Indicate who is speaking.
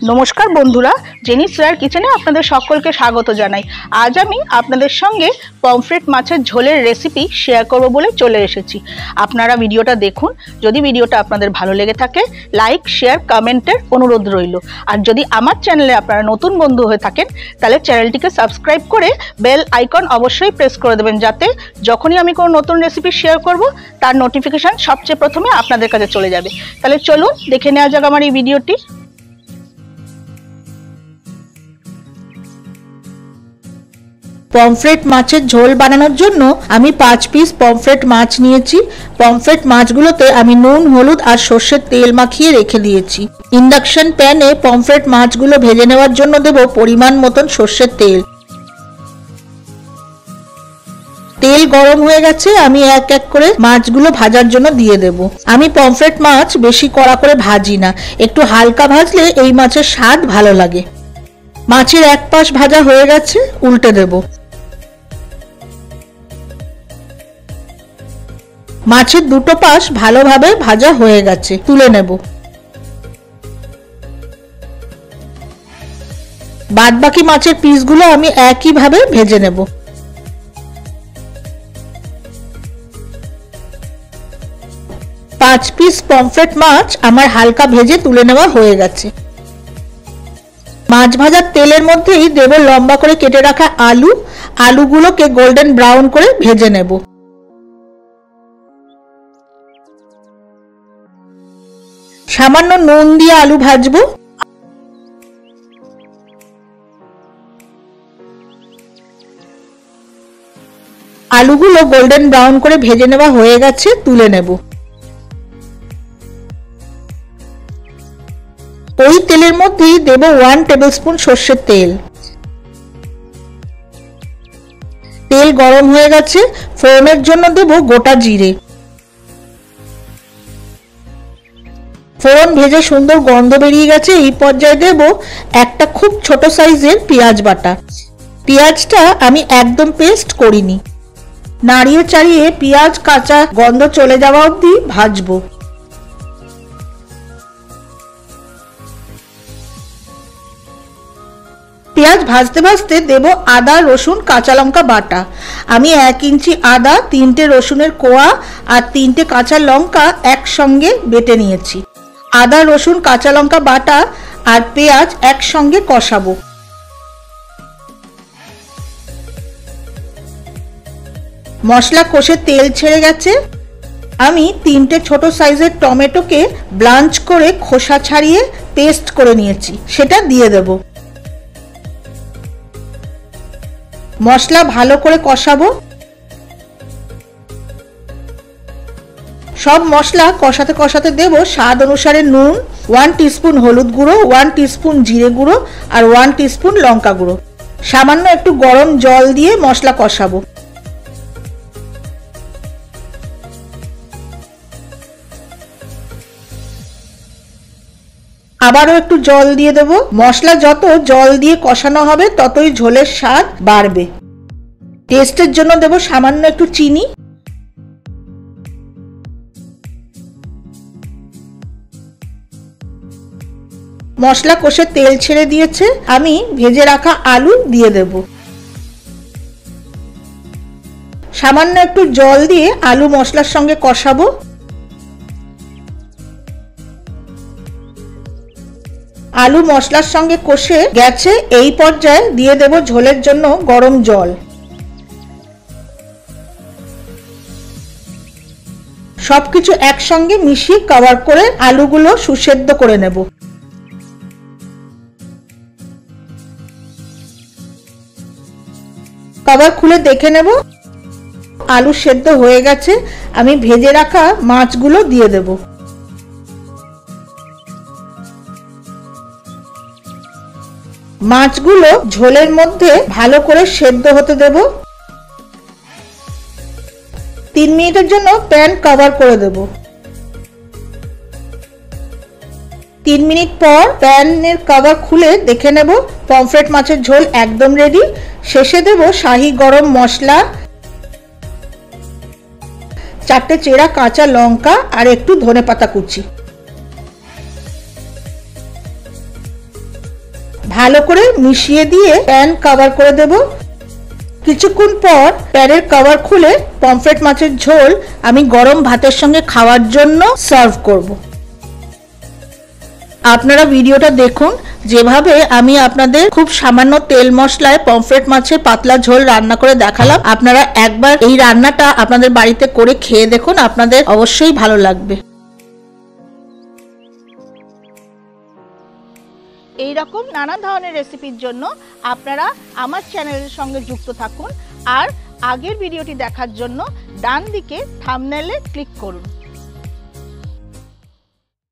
Speaker 1: নমস্কার বন্ধুরা, জেনিস রায়ের কিচেনে আপনাদের সকলকে স্বাগত জানাই। আজ আমি আপনাদের সঙ্গে পমফ্রেট মাছের ঝোলের রেসিপি শেয়ার করব বলে চলে এসেছি। আপনারা ভিডিওটা দেখুন। যদি ভিডিওটা আপনাদের ভালো লেগে থাকে, লাইক, শেয়ার, কমেন্টের অনুরোধ রইল। আর যদি আমার চ্যানেলে আপনারা নতুন বন্ধু হয়ে থাকেন, তাহলে চ্যানেলটিকে সাবস্ক্রাইব করে বেল আইকন অবশ্যই প্রেস করে দেবেন, যাতে যখনই আমি কোনো নতুন রেসিপি শেয়ার করব তার নোটিফিকেশান সবচেয়ে প্রথমে আপনাদের কাছে চলে যাবে। তাহলে চলুন দেখে নেওয়া যাক আমার এই ভিডিওটি।
Speaker 2: পমফ্রেট মাছের ঝোল বানানোর জন্য আমি 5 পিস পমফ্রেট মাছ নিয়েছি। পমফ্রেট মাছগুলোতে আমি নুন, হলুদ আর সর্ষের তেল মাখিয়ে রেখে দিয়েছি। ইন্ডাকশন প্যানে পমফ্রেট মাছগুলো ভেজে নেওয়ার জন্য দেব পরিমাণ মতন সর্ষের তেল। তেল গরম হয়ে গেছে, আমি এক এক করে মাছগুলো ভাজার জন্য দিয়ে দেব। আমি পমফ্রেট মাছ বেশি কড়া করে ভাজি না, একটু হালকা ভাজলে এই মাছের স্বাদ ভালো লাগে। মাছের এক পাশ ভাজা হয়ে গেছে, উল্টে দেব। মাছের দুটো পাশ ভালোভাবে ভাজা হয়ে গেছে, তুলে নেব। বাদবাকি মাছের পিসগুলো আমি একইভাবে ভেজে নেব। পাঁচ পিস পমফ্রেট মাছ আমার হালকা ভেজে তুলে নেওয়া হয়ে গেছে। মাছ ভাজার তেলের মধ্যেই দেব লম্বা করে কেটে রাখা আলু। আলুগুলোকে গোল্ডেন ব্রাউন করে ভেজে নেব। সামান্য নুন দিয়ে আলু ভাজবো। আলুগুলো গোল্ডেন ব্রাউন করে ভেজে নেওয়া হয়ে গেছে, তুলে নেব। ওই তেলের মধ্যেই দেব 1 টেবিলস্পুন সর্ষের তেল। তেল গরম হয়ে গেছে, ফোড়নের জন্য দেব গোটা জিরে। ফোড়ন ভেজে সুন্দর গন্ধ বেরিয়ে গেছে, এই পর্যায়ে দেব একটা খুব ছোট সাইজের পেঁয়াজ বাটা। পেঁয়াজটা আমি একদম পেস্ট করিনি। নাড়িয়ে চাড়িয়ে পেঁয়াজ কাঁচা গন্ধ চলে যাওয়া অবধি ভাজবো। পেঁয়াজ ভাজতে ভাজতে দেব আদা, রসুন, কাঁচা লঙ্কা বাটা। আমি 1 ইঞ্চি আদা, 3টে রসুনের কোয়া আর 3টে কাঁচা লঙ্কা একসঙ্গে বেটে নিয়েছি। আদা, রসুন, কাঁচা লঙ্কা বাটা আর পেঁয়াজ একসঙ্গে কষাবো। মশলা কষে তেল ছেড়ে গেছে। আমি 3টে ছোট সাইজের টমেটোকে ব্লাঞ্চ করে খোসা ছাড়িয়ে পেস্ট করে নিয়েছি, সেটা দিয়ে দেব। মশলা ভালো করে কষাবো। সব মশলা কষাতে কষাতে দেব স্বাদ অনুসারে নুন, 1 টিস্পুন হলুদ গুঁড়ো, 1 টিস্পুন জিরে গুঁড়ো আর 1 টিস্পুন লঙ্কা গুঁড়ো। সামান্য একটু গরম জল দিয়ে মশলা কষাবো। আবারও একটু জল দিয়ে দেব। মশলা যত জল দিয়ে কষানো হবে ততই ঝোলের স্বাদ বাড়বে। টেস্টের জন্য দেব সামান্য একটু চিনি। মশলা কষে তেল ছেড়ে দিয়েছে, আমি ভেজে রাখা আলু দিয়ে দেব। সামান্য একটু জল দিয়ে আলু মশলার সঙ্গে কষাবো। আলু মশলার সঙ্গে কষে গেছে, এই পর্যায়ে দিয়ে দেব ঝোলের জন্য গরম জল। সবকিছু একসঙ্গে মিশিয়ে কভার করে আলুগুলো সুসেদ্ধ করে নেব। কভার খুলে দেখে নেব আলু সেদ্ধ হয়ে গেছে। আমি ভেজে রাখা মাছগুলো দিয়ে দেব। মাছগুলো ঝোলের মধ্যে ভালো করে সেদ্ধ হতে দেব। 3 মিনিটের জন্য প্যান কভার করে দেব। 3 মিনিট পর প্যানের কভার খুলে দেখে নেব পমফ্রেট মাছের ঝোল একদম রেডি। শেষে দেব শাহি গরম মশলা, 4টে চেরা কাঁচা লঙ্কা আর একটু ধনেপাতা কুচি। ভালো করে মিশিয়ে দিয়ে প্যান কভার করে দেব। কিছুক্ষণ পর প্যানের কভার খুলে পমফ্রেট মাছের ঝোল আমি গরম ভাতের সঙ্গে খাওয়ার জন্য সার্ভ করব। আপনারা ভিডিওটা দেখুন, যেভাবে আমি আপনাদের খুব সামান্য তেল মশলায় পমফ্রেট মাছের পাতলা ঝোল রান্না করে দেখালাম। আপনারা একবার এই রান্নাটা আপনাদের বাড়িতে করে খেয়ে দেখুন, আপনাদের অবশ্যই ভালো লাগবে।
Speaker 1: এই রকম নানা ধরনের রেসিপির জন্য আপনারা আমার চ্যানেলের সঙ্গে যুক্ত থাকুন আর আগের ভিডিওটি দেখার জন্য ডান দিকে থাম্বনেইলে ক্লিক করুন।